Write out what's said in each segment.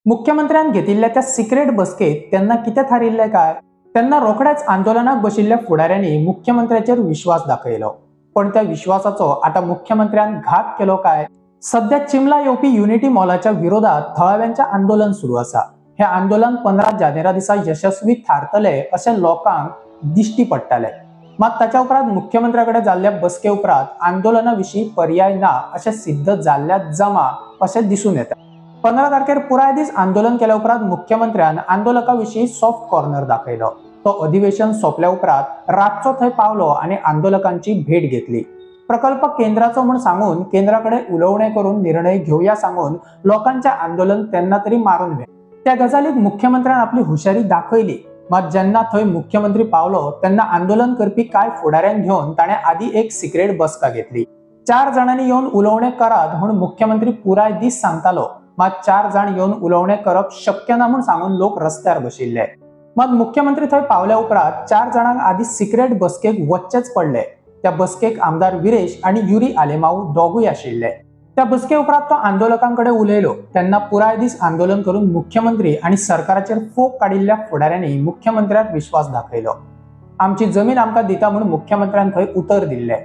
मुख्यमंत्र्यांनी घेतिल्ल्या त्या सिक्रेट बसकेत त्यांना किती थारिल्ले काय त्यांना रोखड्याच आंदोलनाक बशिल्ल्या फुडाऱ्यांनी मुख्यमंत्र्याचेर विश्वास दाखयलो। पण त्या विश्वासाचो आता मुख्यमंत्र्यान घात केलो काय? सध्या चिमला येवपी युनिटी मॉलाच्या विरोधात थळाव्यांचे आंदोलन सुरू असा। हे आंदोलन 15 जानेरा दिसा यशस्वी थारतले असे लोकांक दिश्टी पडटाले। मात ताच्या उपरांत मुख्यमंत्र्याकडे जाल्ल्या बसके उपरांत आंदोलनाविषयी पर्याय ना असे सिद्ध जाल्ल्यात जमा असे दिसून येता। 15 तारखेर पुराय दीस आंदोलन केल्या उपरांत मुख्यमंत्र्यान आंदोलकांविषयी सॉफ्ट कॉर्नर दाखयलो। तो अधिवेशन सोंपल्या उपरांत रातचो थंय पावलो आणि आंदोलकांची भेट घेतली। प्रकल्प केंद्राचो म्हूण सांगून केंद्राकडे उलोवणे करून निर्णय घेवया सांगून लोकांचे आंदोलन तेन्ना तरी मारून व्हे। त्या गजालीक मुख्यमंत्र्यान आपली हुशारी दाखयली। मात जेन्ना थंय मुख्यमंत्री पावलो तेन्ना आंदोलन करपी कांय फुडाऱ्यांक घेवन ताणें आदी एक सिक्रेट बसका घेतली। 4 जाणांनी येवन उलोवणे करात म्हणून मुख्यमंत्री पुराय दीस सांगतालो। मात 4 जाण येवन उलोवणे करप शक्य ना म्हणून सांगून लोक रस्त्यार बशिल्ले। मात मुख्यमंत्री थंय पावल्या उपरांत 4 जाणांक आदी सिक्रेट बसकेक वचचेच पडले। त्या बसकेक आमदार विरेश आणि युरी आलेमाऊ दोगूय आशिल्ले। त्या बसके उपरांत तो आंदोलकांकडे उलयलो तेन्ना पुराय दीस आंदोलन करून मुख्यमंत्री आणि सरकाराचेर फोग काडिल्ल्या फुडाऱ्यांनी मुख्यमंत्र्याक विश्वास दाखयलो। आमची जमीन आमकां दिता म्हणून मुख्यमंत्र्यान थंय उतर दिल्ले।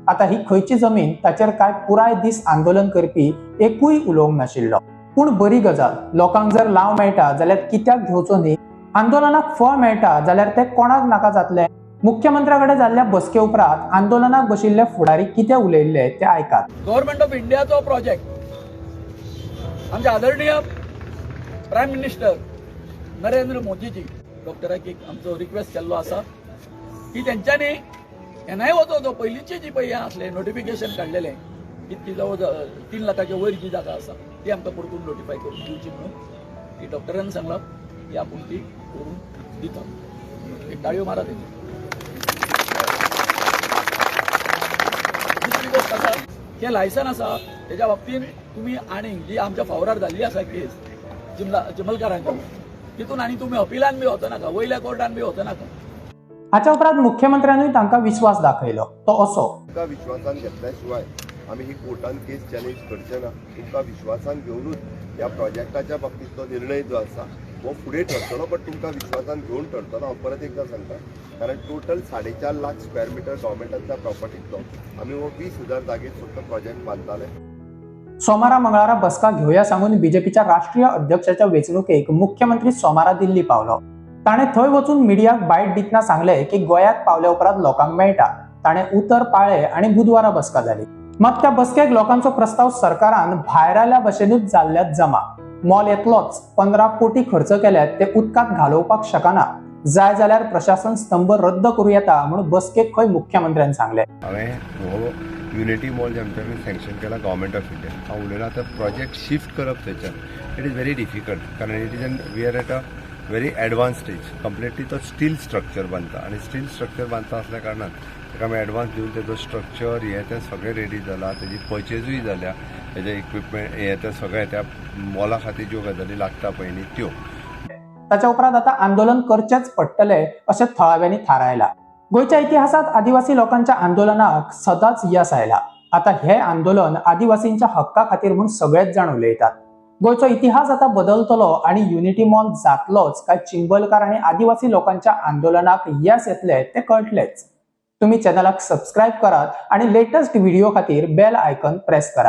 आता ही खंयची जमीन ताचेर काय पुराय दीस आंदोलन करपी एकूय उलोवंक नाशिल्लो। पूण बरी गजाल, लोकांक जर लाव मेळटा जाल्यार कित्याक घेवचो न्ही? आंदोलनाक फळ मेळटा जाल्यार ते कोणाक नाका जातले? मुख्यमंत्र्याकडे जाल्ल्या बसके उपरांत आंदोलनाक बशिल्ले फुडारी कितें उलयल्ले ते आयकात। गव्हर्नमेंट ऑफ इंडियाचो प्रोजेक्ट आमचे आदरणीय प्रायम मिनिस्टर नरेंद्र मोदीजी डॉक्टराक एक आमचो रिक्वेस्ट केल्लो आसा की तेंच्यांनी एनआय वचो पयलींची जी पळय आसले नोटिफिकेशन काडलेले इतकी जवळ 3 लाखाच्या वयर जी जागा आसा ती आमकां परतून नोटिफाय करून दिवची म्हणून ती डॉक्टरांनी सांगला की आपूण ती करून दिता। एक ताळयो मारा तेजी। दुसरी गोष्ट आसा हे लायसन आसा तेज्या बाबतींत तुमी आनीक जी आमच्या फावरार जाल्ली आसा केस चिमलकारांची तितून आनी तुमी अपिलान बी वचो नाका, वयल्या कोर्टान बी वचो नाका। हाच्या उपरांत मुख्यमंत्र्यानूय तांकां विश्वास दाखयलो तो असो। तुमकां विश्वासान घेतल्या शिवाय आमी ही कोर्टान केस चॅलेंज करचे ना। तुमकां विश्वासान घेवनूच ह्या प्रोजेक्टाच्या बाबतीत तो निर्णय जो आसा वो फुडें ठरतलो, बट तुमकां विश्वासान घेवन ठरतलो। हांव परत एकदा सांगता, कारण टोटल 4.5 लाख स्क्वेअर मिटर गव्हर्मेंटाच्या प्रॉपर्टींतलो आमी हो 20,000 जागेत फक्त प्रोजेक्ट बांदताले। सोमारा मंगळारा बसका घेवया सांगून बीजेपीच्या राष्ट्रीय अध्यक्षाच्या वेंचणुकेक मुख्यमंत्री सोमारा दिल्ली पावलो। ताणें थंय वचून मिडियाक बायट दितना सांगले की गोंयाक पावल्या उपरांत लोकांक मेळटा। ताणें उतर पाळ्ळे आणि बुधवारा बसका जाली। मात त्या बसकेक लोकांचो प्रस्ताव सरकारान भायर आयल्या भशेनूच जाल्ल्यात जमा। मॉल येतलोच 15 कोटी खर्च केल्यात ते उदकांत घालोवपाक शकना। जाय जाल्यार प्रशासन स्तंभ रद्द करूं येता म्हणून बसकेक खंय मुख्यमंत्र्यान सांगले। हांवें हो युनिटी मॉल जे आमच्या सँक्शन केला गव्हर्मेंट ऑफ इंडिया हांव उलयला आतां प्रोजेक्ट शिफ्ट करप थंयच्यान इट इज व्हेरी डिफिकल्ट, कारण it is we are at a very advance stage. Completely तो स्टील स्ट्रक्चर बांदता आणि स्टील स्ट्रक्चर बांदता असल्या कारणान ताका आमी एडवान्स दिवन तेजो स्ट्रक्चर हे तें सगळें रेडी जाला, तेजी परचेजूय जाल्या, तेजे इक्विपमेंट हे तें सगळें त्या मॉला खातीर ज्यो गजाली लागता पळय न्ही त्यो। ताच्या उपरांत आता आंदोलन करचेच पडटले अशें थळाव्यांनी थारायला। गोंयच्या इतिहासात आदिवासी लोकांच्या आंदोलनाक सदांच यश आयला। आता हे आंदोलन आदिवासींच्या हक्का खातीर म्हणून सगळेच जाण उलयतात। गोंयचो इतिहास आता बदलतलो आणि युनिटी मॉल जातलोच काय चिंबलकार आणि आदिवासी लोकांच्या आंदोलनाक यश येतले ते कळटलेच। तुम्ही चॅनलाक सबस्क्राईब करात आणि लेटेस्ट व्हिडिओ खातीर बेल आयकॉन प्रेस करात।